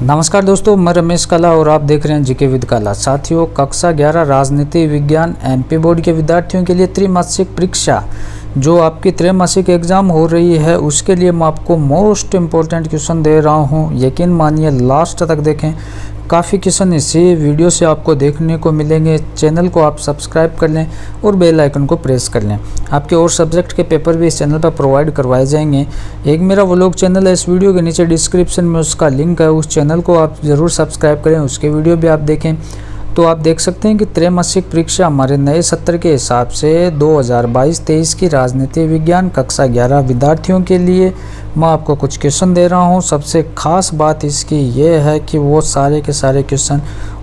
नमस्कार दोस्तों, मैं रमेश कला और आप देख रहे हैं जीके विद कला। साथियों, कक्षा 11 राजनीति विज्ञान एमपी बोर्ड के विद्यार्थियों के लिए त्रैमासिक परीक्षा जो आपकी त्रैमासिक एग्जाम हो रही है उसके लिए मैं आपको मोस्ट इम्पोर्टेंट क्वेश्चन दे रहा हूं। यकीन मानिए लास्ट तक देखें, काफ़ी क्वेश्चन इसी वीडियो से आपको देखने को मिलेंगे। चैनल को आप सब्सक्राइब कर लें और बेल आइकन को प्रेस कर लें। आपके और सब्जेक्ट के पेपर भी इस चैनल पर प्रोवाइड करवाए जाएंगे। एक मेरा व्लॉग चैनल है, इस वीडियो के नीचे डिस्क्रिप्शन में उसका लिंक है, उस चैनल को आप ज़रूर सब्सक्राइब करें, उसके वीडियो भी आप देखें। तो आप देख सकते हैं कि त्रैमासिक परीक्षा हमारे नए सत्र के हिसाब से 2022-23 की राजनीति विज्ञान कक्षा 11 विद्यार्थियों के लिए मैं आपको कुछ क्वेश्चन दे रहा हूं। सबसे खास बात इसकी ये है कि वो सारे के सारे क्वेश्चन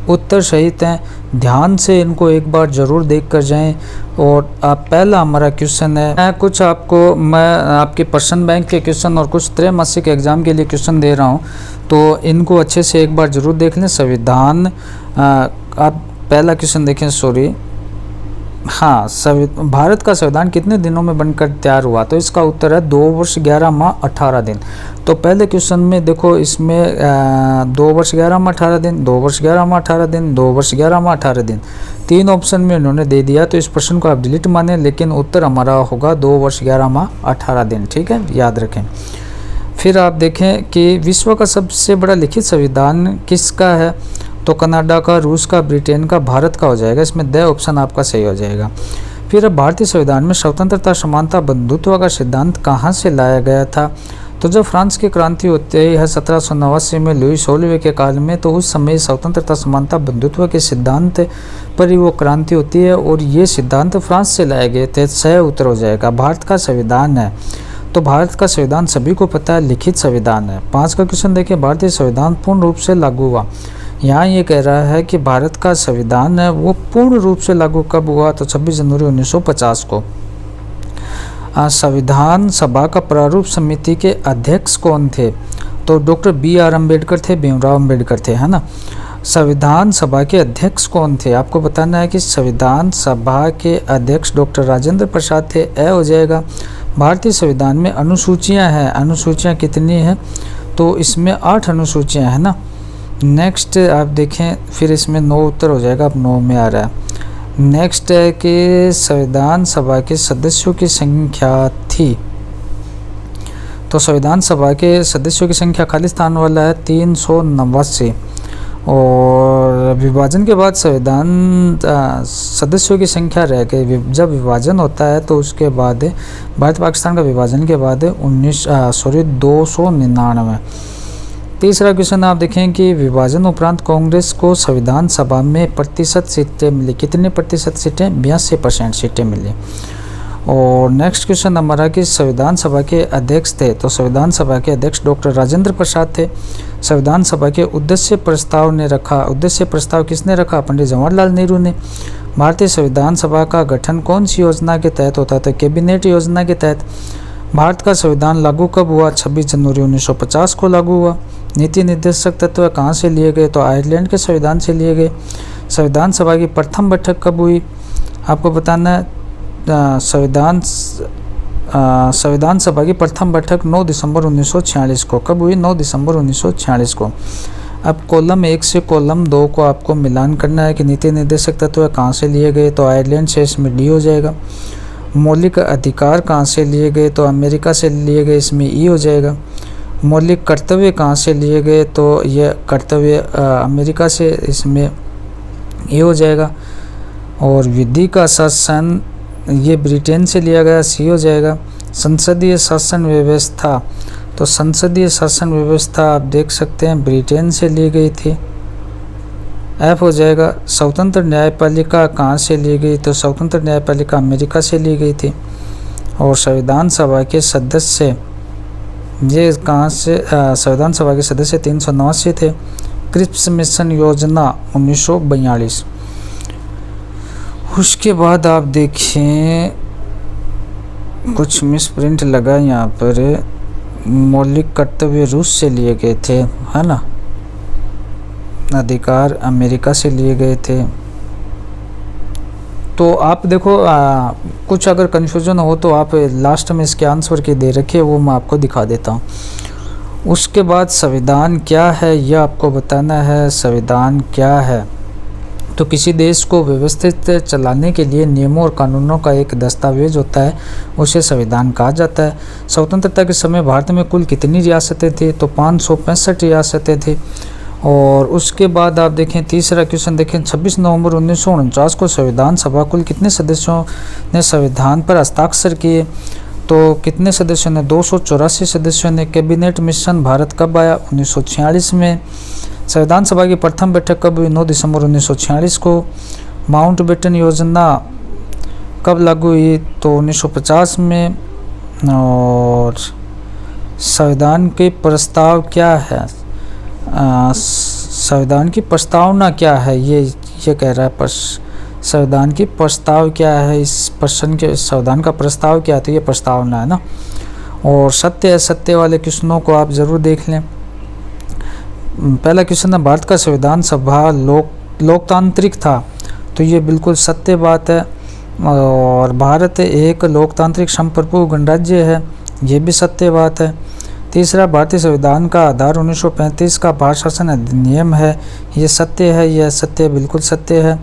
उत्तर सहित हैं। ध्यान से इनको एक बार ज़रूर देख कर जाएँ। और पहला हमारा क्वेश्चन है, मैं आपके पर्सन बैंक के क्वेश्चन और कुछ त्रैमासिक एग्जाम के लिए क्वेश्चन दे रहा हूँ, तो इनको अच्छे से एक बार ज़रूर देख लें। संविधान, आप पहला क्वेश्चन देखें, भारत का संविधान कितने दिनों में बनकर तैयार हुआ? तो इसका उत्तर है 2 वर्ष 11 माह 18 दिन। तो पहले क्वेश्चन में देखो, इसमें 2 वर्ष 11 माह 18 दिन, 2 वर्ष 11 माह 18 दिन, 2 वर्ष 11 माह 18 दिन, 3 ऑप्शन में उन्होंने दे दिया। तो इस प्रश्न को आप डिलीट माने, लेकिन उत्तर हमारा होगा 2 वर्ष 11 माह 18 दिन। ठीक है, याद रखें। फिर आप देखें कि विश्व का सबसे बड़ा लिखित संविधान किसका है? तो कनाडा का, रूस का, ब्रिटेन का, भारत का हो जाएगा। इसमें द ऑप्शन आपका सही हो जाएगा। फिर अब भारतीय संविधान में स्वतंत्रता, समानता, बंधुत्व का सिद्धांत कहाँ से लाया गया था? तो जब फ्रांस की क्रांति होती है 1789 में लुई 16वें के काल में, तो उस समय स्वतंत्रता, समानता, बंधुत्व के सिद्धांत पर ही वो क्रांति होती है और ये सिद्धांत फ्रांस से लाए गए थे। सही उत्तर हो जाएगा। भारत का संविधान है, तो भारत का संविधान सभी को पता है लिखित संविधान है। 5 का क्वेश्चन देखिए, भारतीय संविधान पूर्ण रूप से लागू हुआ। यहाँ ये कह रहा है कि भारत का संविधान है वो पूर्ण रूप से लागू कब हुआ? तो 26 जनवरी 1950 को। संविधान सभा का प्रारूप समिति के अध्यक्ष कौन थे? तो डॉक्टर BR अम्बेडकर थे, भीमराव अम्बेडकर थे, है ना। संविधान सभा के अध्यक्ष कौन थे? आपको बताना है कि संविधान सभा के अध्यक्ष डॉक्टर राजेंद्र प्रसाद थे। हो जाएगा। भारतीय संविधान में अनुसूचियां हैं, अनुसूचियां कितनी हैं? तो इसमें 8 अनुसूचियां हैं ना। नेक्स्ट आप देखें, फिर इसमें 9 उत्तर हो जाएगा, अब 9 में आ रहा है। नेक्स्ट है कि संविधान सभा के सदस्यों की संख्या थी, तो संविधान सभा के सदस्यों की संख्या खाली स्थान वाला है 389। और विभाजन के बाद संविधान सदस्यों की संख्या रह गई। जब विभाजन होता है तो उसके बाद भारत पाकिस्तान का विभाजन के बाद 299। तीसरा क्वेश्चन आप देखें कि विभाजन उपरांत कांग्रेस को संविधान सभा में प्रतिशत सीटें मिली। कितने प्रतिशत सीटें? 82% सीटें मिली। और नेक्स्ट क्वेश्चन हमारा कि संविधान सभा के अध्यक्ष थे, तो संविधान सभा के अध्यक्ष डॉक्टर राजेंद्र प्रसाद थे। संविधान सभा के उद्देश्य प्रस्ताव किसने रखा? पंडित जवाहरलाल नेहरू ने। भारतीय संविधान सभा का गठन कौन सी योजना के तहत होता था? कैबिनेट योजना के तहत। भारत का संविधान लागू कब हुआ? 26 जनवरी 1950 को लागू हुआ। नीति निर्देशक तत्व कहाँ से लिए गए? तो आयरलैंड के संविधान से लिए गए। संविधान सभा की प्रथम बैठक कब हुई? आपको बताना है। संविधान सभा की प्रथम बैठक 9 दिसंबर 1946 को। कब हुई? 9 दिसंबर 1946 को। अब कॉलम 1 से कॉलम 2 को आपको मिलान करना है कि नीति निर्देशक तत्व कहाँ से लिए गए? तो आयरलैंड से, इसमें डी हो जाएगा। मौलिक अधिकार कहाँ से लिए गए? तो अमेरिका से लिए गए, इसमें ई हो जाएगा। मौलिक कर्तव्य कहाँ से लिए गए? तो ये कर्तव्य अमेरिका से, इसमें ये हो जाएगा। और विधि का शासन ये ब्रिटेन से लिया गया, सी हो जाएगा। संसदीय शासन व्यवस्था, तो संसदीय शासन व्यवस्था आप देख सकते हैं ब्रिटेन से ली गई थी, एफ हो जाएगा। स्वतंत्र न्यायपालिका कहाँ से ली गई? तो स्वतंत्र न्यायपालिका अमेरिका से ली गई थी। और संविधान सभा के सदस्य ये कहाँ से? संविधान सभा के सदस्य 389 थे। क्रिप्स मिशन योजना 1942। उसके बाद आप देखें कुछ मिसप्रिंट लगा यहाँ पर। मौलिक कर्तव्य रूस से लिए गए थे, है ना। अधिकार अमेरिका से लिए गए थे। तो आप देखो, कुछ अगर कन्फ्यूजन हो तो आप लास्ट में इसके आंसर के दे रखे, वो मैं आपको दिखा देता हूँ। उसके बाद संविधान क्या है यह आपको बताना है। संविधान क्या है? तो किसी देश को व्यवस्थित चलाने के लिए नियमों और कानूनों का एक दस्तावेज होता है, उसे संविधान कहा जाता है। स्वतंत्रता के समय भारत में कुल कितनी रियासतें थी? तो 565 रियासतें थी। और उसके बाद आप देखें तीसरा क्वेश्चन देखें, 26 नवंबर 1949 को संविधान सभा कुल कितने सदस्यों ने संविधान पर हस्ताक्षर किए? तो कितने सदस्यों ने? 284 सदस्यों ने। कैबिनेट मिशन भारत कब आया? 1946 में। संविधान सभा की प्रथम बैठक कब हुई? 9 दिसंबर 1946 को। माउंटबेटन योजना कब लागू हुई? तो 1950 में। और संविधान के प्रस्ताव क्या है? संविधान की प्रस्तावना क्या है? ये कह रहा है संविधान की प्रस्ताव क्या है? इस प्रश्न के संविधान का प्रस्ताव क्या है? तो ये प्रस्तावना है ना। और सत्य असत्य वाले क्वेश्चनों को आप ज़रूर देख लें। पहला क्वेश्चन है, भारत का संविधान सभा लोकतांत्रिक था? तो ये बिल्कुल सत्य बात है। और भारत एक लोकतांत्रिक संप्रभु गणराज्य है, ये भी सत्य बात है। तीसरा, भारतीय संविधान का आधार 1935 का भारत शासन अधिनियम है, ये सत्य है, यह सत्य बिल्कुल सत्य है।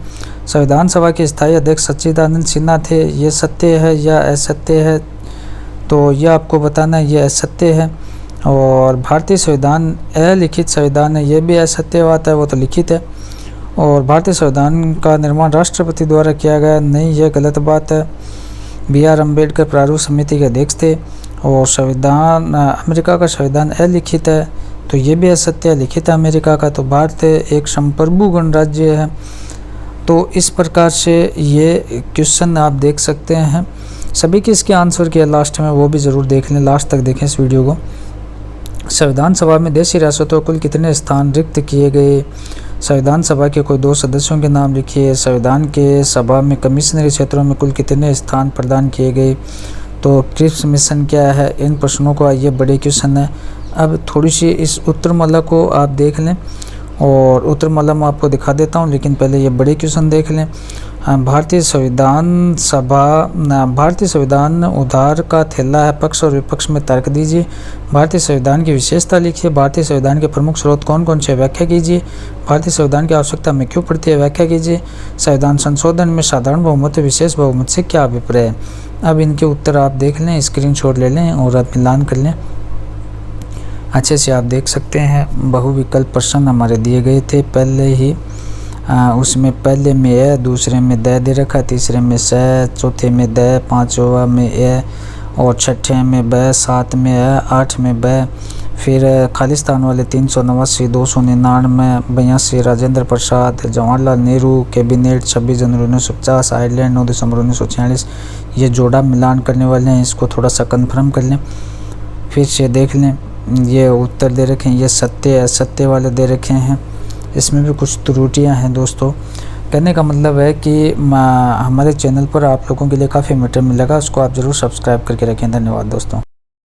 संविधान सभा के स्थायी अध्यक्ष सच्चिदानंद सिन्हा थे, ये सत्य है या असत्य है? तो यह आपको बताना है, यह असत्य है। और भारतीय संविधान अलिखित संविधान है, ये भी असत्य बात है, वो तो लिखित है। और भारतीय संविधान का निर्माण राष्ट्रपति द्वारा किया गया, नहीं, यह गलत बात है। BR अम्बेडकर प्रारूप समिति के अध्यक्ष थे। और संविधान अमेरिका का संविधान अलिखित है, तो ये भी असत्य है, लिखित है अमेरिका का। तो भारत एक संप्रभु गणराज्य है। तो इस प्रकार से ये क्वेश्चन आप देख सकते हैं। सभी के इसके आंसर किया लास्ट में, वो भी ज़रूर देख लें, लास्ट तक देखें इस वीडियो को। संविधान सभा में देशी रियासतों कुल कितने स्थान रिक्त किए गए? संविधान सभा के कोई 2 सदस्यों के नाम लिखिए। संविधान के सभा में कमिश्नरी क्षेत्रों में कुल कितने स्थान प्रदान किए गए? तो क्रिप्स मिशन क्या है? इन प्रश्नों को, ये बड़े क्वेश्चन है। अब थोड़ी सी इस उत्तरमाला को आप देख लें, और उत्तरमाला मैं आपको दिखा देता हूं, लेकिन पहले ये बड़े क्वेश्चन देख लें। भारतीय संविधान उधार का थैला है, पक्ष और विपक्ष में तर्क दीजिए। भारतीय संविधान की विशेषता लिखिए। भारतीय संविधान के प्रमुख स्रोत कौन कौन से? व्याख्या कीजिए। भारतीय संविधान की आवश्यकता में क्यों पड़ती है? व्याख्या कीजिए। संविधान संशोधन में साधारण बहुमत विशेष बहुमत से क्या अभिप्राय है? अब इनके उत्तर आप देख लें, स्क्रीनशॉट ले लें और आप मिलान कर लें, अच्छे से आप देख सकते हैं। बहुविकल्प प्रश्न हमारे दिए गए थे पहले ही। उसमें पहले में ए, दूसरे में द दे रखा, तीसरे में स, चौथे में द, पाँचवा में ए, और छठे में ब, 7 में ए, 8 में ब। फिर खालिस्तान वाले 389, 299, 82 राजेंद्र प्रसाद, जवाहरलाल नेहरू, कैबिनेट 26 जनवरी 1950, आयरलैंड 9 दिसंबर 1946। ये जोड़ा मिलान करने वाले हैं, इसको थोड़ा सा कन्फर्म कर लें, फिर से देख लें। ये उत्तर दे रखे हैं, ये सत्य असत्य वाले दे रखे हैं, इसमें भी कुछ त्रुटियां हैं दोस्तों। कहने का मतलब है कि हमारे चैनल पर आप लोगों के लिए काफ़ी मटेरियल मिलेगा, उसको आप ज़रूर सब्सक्राइब करके रखें। धन्यवाद दोस्तों।